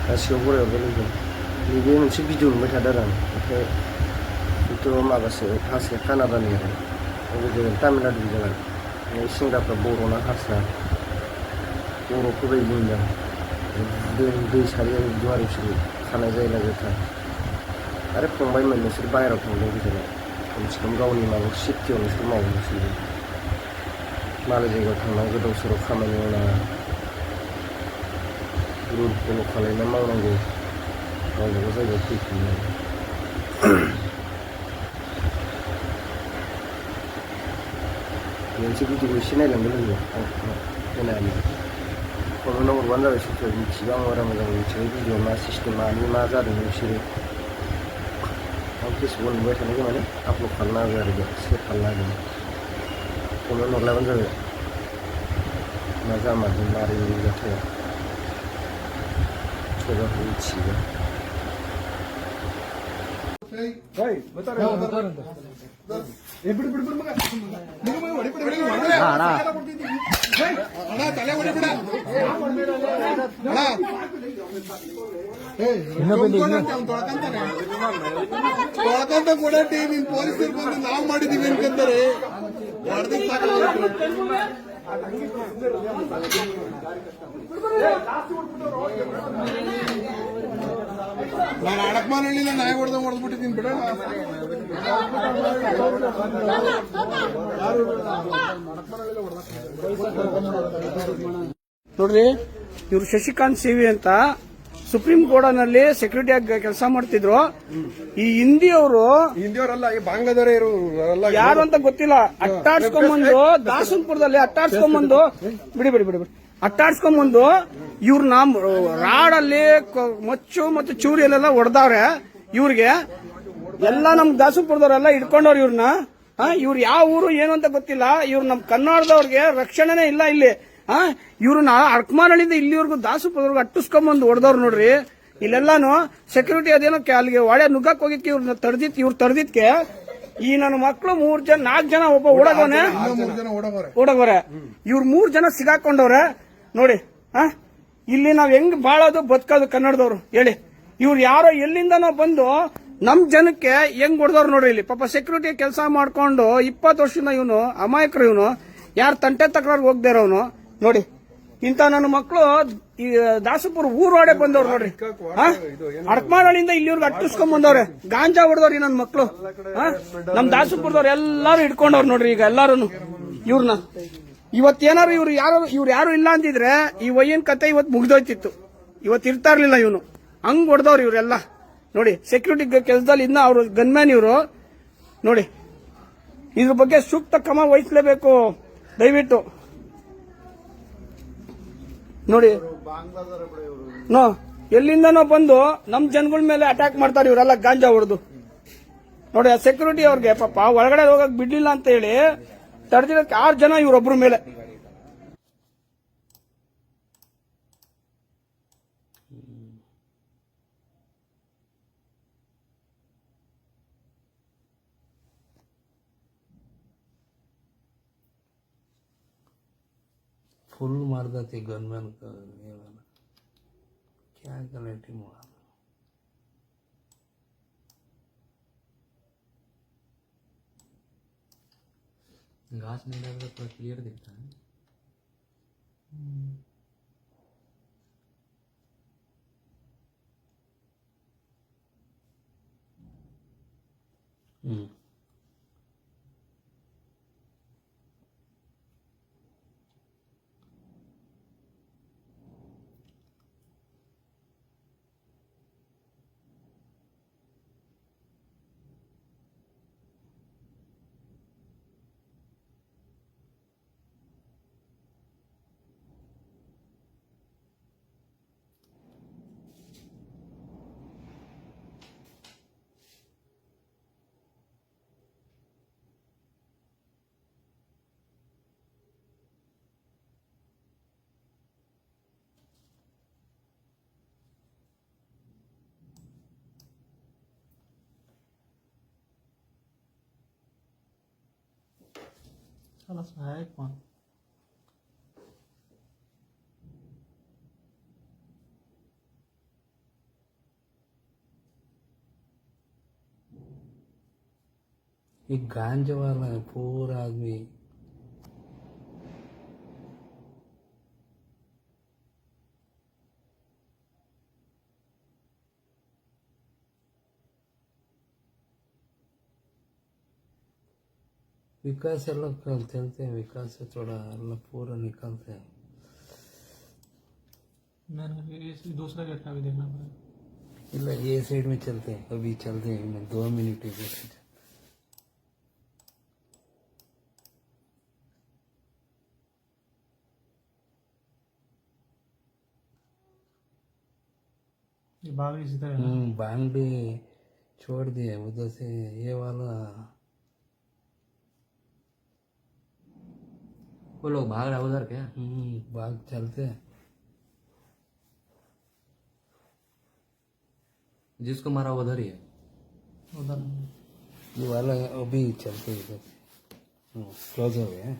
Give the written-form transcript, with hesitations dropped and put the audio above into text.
गासैयाव बरायावबो लोगो नैबे मोनसे भिडिअ नुबाय थादों आरो आं ओमफ्राय बेथ' माबासो हारसाया कानाडानि आरो ओरै तामिलनाडु जागोन ओमफ्राय सेंग्राफ्रा बर'ना हारसा बर'खौ बायदि बुंदों दै सारियाव बिदि आरो बिसोरो खानाय जायला जोथा आरो फंबायमोन नोंसोर बाहेरायाव थांदों बिदिनो खमसे खम गावनि माबा सेफटियाव नोंसोर मावो नोंसोरो मालाय जायगायाव थांनांगौ गोदाव सोराव खामानि मावनाङा रुल फल' खालायना मावनांगौ गावबागाव जायगायाव फैफिननांगौ मोनसे भिडिअखौ एसे नायलांनो लोगो होनानै कमेन्टआव हरबानो जाबाय सोरबा मिथिबा आं बारा मोजां मिथिबाय भिडिअ मा सिस्टेम मानि मा जादों बिसोरो आं फेसबुकआव नुबाय थानायखौ माने आपल'ड खालामना होबाय आरो बे सेयार खालामना होदों कमेन्ट हरलायबानो जाबाय मा जामारदों मारै जाथाया सोरबाफोर मिथियोबा ಕೂಡ ನೀನ್ ಪೊಲೀಸರು ಬಂದು ನಾವು ಮಾಡಿದೀವಿ ಅನ್ಕಂತಾರೆ ನಾನು ಅಡಕ್ಮಾನಹಳ್ಳಿನ ನಾಯಿ ಹೊಡೆದ್ಬಿಟ್ಟಿದ್ದೀನಿ ಬಿಡ ನೋಡ್ರಿ ಇವ್ರು ಶಶಿಕಾಂತ್ ಸಿವಿ ಅಂತ ಸುಪ್ರೀಂ ಕೋರ್ಟ್ನಲ್ಲಿ ಸೆಕ್ಯೂರಿಟಿ ಆಗಿ ಕೆಲಸ ಮಾಡ್ತಿದ್ರು. ಈ ಹಿಂದಿಯವರೆಲ್ಲ ಈ ಬಾಂಗ್ಲಾದವರೇ ಯಾರು ಅಂತ ಗೊತ್ತಿಲ್ಲ. ಅಟ್ಟಾಡ್ಸ್ಕೊಂಬಂದು ದಾಸನ್ಪುರದಲ್ಲಿ ಅಟ್ಟಾಡ್ಸ್ಕೊಂಬಂದು ಬಿಡಿ ಅಟ್ಟಾಡ್ಸ್ಕೊಂಬಂದು ಇವ್ರನ್ನ ರಾಡಲ್ಲಿ ಮಚ್ಚು ಮತ್ತು ಚೂರಿಯಲ್ಲೆಲ್ಲ ಹೊಡೆದವ್ರೆ. ಇವ್ರಿಗೆ ಎಲ್ಲ ನಮ್ ದಾಸನ್ಪುರದವರೆಲ್ಲ ಇಟ್ಕೊಂಡವ್ರು ಇವ್ರನ್ನ. ಇವ್ರು ಯಾವ ಊರು ಏನು ಅಂತ ಗೊತ್ತಿಲ್ಲ. ಇವ್ರು ನಮ್ ಕನ್ನಡದವ್ರಿಗೆ ರಕ್ಷಣೆನೇ ಇಲ್ಲ ಇಲ್ಲಿ. ಇವ್ರನ್ನ ಅಡ್ಕಮಾನಹಳ್ಳಿಯಿಂದ ಇಲ್ಲಿವರೆಗೂ ದಾಸಪುರದವ್ರಿಗೆ ಅಟ್ಟಿಸ್ಕೊಂಬಂದು ಹೊಡೆದವ್ರು ನೋಡ್ರಿ. ಇಲ್ಲೆಲ್ಲಾನು ಸೆಕ್ಯೂರಿಟಿ ಅದೇನೋ ಅಲ್ಲಿಗೆ ಒಳೆ ನುಗ್ಗಕ್ ಹೋಗಿಕ್ಕೆ ಇವ್ರನ್ನ ತಡೆದಿದ್ಕೆ ಈ ನನ್ನ ಮಕ್ಕಳು 4 ಜನ ಒಬ್ಬ ಓಡೋಗವ್ರೆ. ಇವ್ರು 3 ಜನ ಸಿಗಾಕೊಂಡವ್ರೆ ನೋಡಿ. ಇಲ್ಲಿ ನಾವ್ ಹೆಂಗ್ ಬಾಳೋದು ಬದುಕೋದು ಕನ್ನಡದವ್ರು ಹೇಳಿ. ಇವ್ರು ಯಾರೋ ಎಲ್ಲಿಂದನೋ ಬಂದು ನಮ್ ಜನಕ್ಕೆ ಹೆಂಗ್ ಹೊಡೆದವ್ರು ನೋಡ್ರಿ. ಇಲ್ಲಿ ಪಾಪ ಸೆಕ್ಯೂರಿಟಿ ಕೆಲಸ ಮಾಡ್ಕೊಂಡು 20 ವರ್ಷದಿಂದ ಇವನು ಅಮಾಯಕರು. ಇವನು ಯಾರು ತಂಟೆ ತಕರಾರು ಹೋಗ್ದೇ ಇರೋನು ನೋಡಿ. ಇಂತ ನನ್ನ ಮಕ್ಕಳು ಈ ದಾಸಪುರ ಊರೊಡೆ ಬಂದವ್ರು ನೋಡ್ರಿ. ಅಡ್ಕಮಾನಹಳ್ಳಿಯಿಂದ ಇಲ್ಲಿವ್ರಿಗೆ ಅಟ್ಟಿಸ್ಕೊಂಡ್ ಬಂದವ್ರೆ. ಗಾಂಜಾ ಹೊಡೆದವ್ರಿ ನನ್ನ ಮಕ್ಕಳು. ನಮ್ ದಾಸಪುರದವ್ರು ಎಲ್ಲಾರು ಹಿಡ್ಕೊಂಡವ್ರು ನೋಡ್ರಿ. ಈಗ ಎಲ್ಲಾರು ಇವ್ರನ್ನ ಇವತ್ತೇನಾರು ಇವ್ರು ಯಾರು ಇಲ್ಲ ಅಂತಿದ್ರೆ ಈ ವಯ್ಯನ್ ಕತೆ ಇವತ್ತು ಮುಗ್ದೋಯ್ತಿತ್ತು. ಇವತ್ತು ಇರ್ತಾ ಇರ್ಲಿಲ್ಲ ಇವನು. ಹಂಗ್ ಹೊಡೆದವ್ರು ಇವ್ರೆಲ್ಲ ನೋಡಿ. ಸೆಕ್ಯೂರಿಟಿ ಕೆಲಸದಲ್ಲಿ ಇನ್ನ ಅವ್ರು ಗನ್ಮ್ಯಾನ್ ಇವರು ನೋಡಿ. ಇದ್ರ ಬಗ್ಗೆ ಸೂಕ್ತ ಕ್ರಮ ವಹಿಸಲೇಬೇಕು ದಯವಿಟ್ಟು ನೋಡಿ. ಎಲ್ಲಿಂದನೋ ಬಂದು ನಮ್ ಜನಗಳ ಮೇಲೆ ಅಟ್ಯಾಕ್ ಮಾಡ್ತಾರೆ ಇವರೆಲ್ಲ ಗಾಂಜಾ ಹೊಡೆದು ನೋಡಿ. ಆ ಸೆಕ್ಯೂರಿಟಿ ಅವ್ರಿಗೆ ಪಾಪ ಒಳಗಡೆ ಹೋಗಕ್ ಬಿಡ್ಲಿಲ್ಲ ಅಂತ ಹೇಳಿ ತಡೆದಿರೋಕೆ 6 ಜನ ಇವ್ರೊಬ್ರ ಮೇಲೆ. फुल मार देते गनमैन का ये वाला क्या क्वालिटी मार घास नहीं डाल तो क्लियर दिखता है. خلاص هيك ما ये गांजा वाला है पूरा आदमी। विकास ಎಲ್ಲ चलते हैं, विकास से थोड़ा अल्लाह पूरा निकलते हैं। दूसरा घटना भी देखना पड़ेगा। इला ये साइड में चलते हैं, अभी चलते हैं 2 मिनट ही। ये भाग इसी तरह है। बांगड़ी छोड़ दिए उधर से, ये वाला वो लोग भाग रहा है उधर क्या? भाग चलते हैं। जिसको मारा वो उधर ही है। उधर ये वाला अभी चलते इधर क्लोज हो गया है।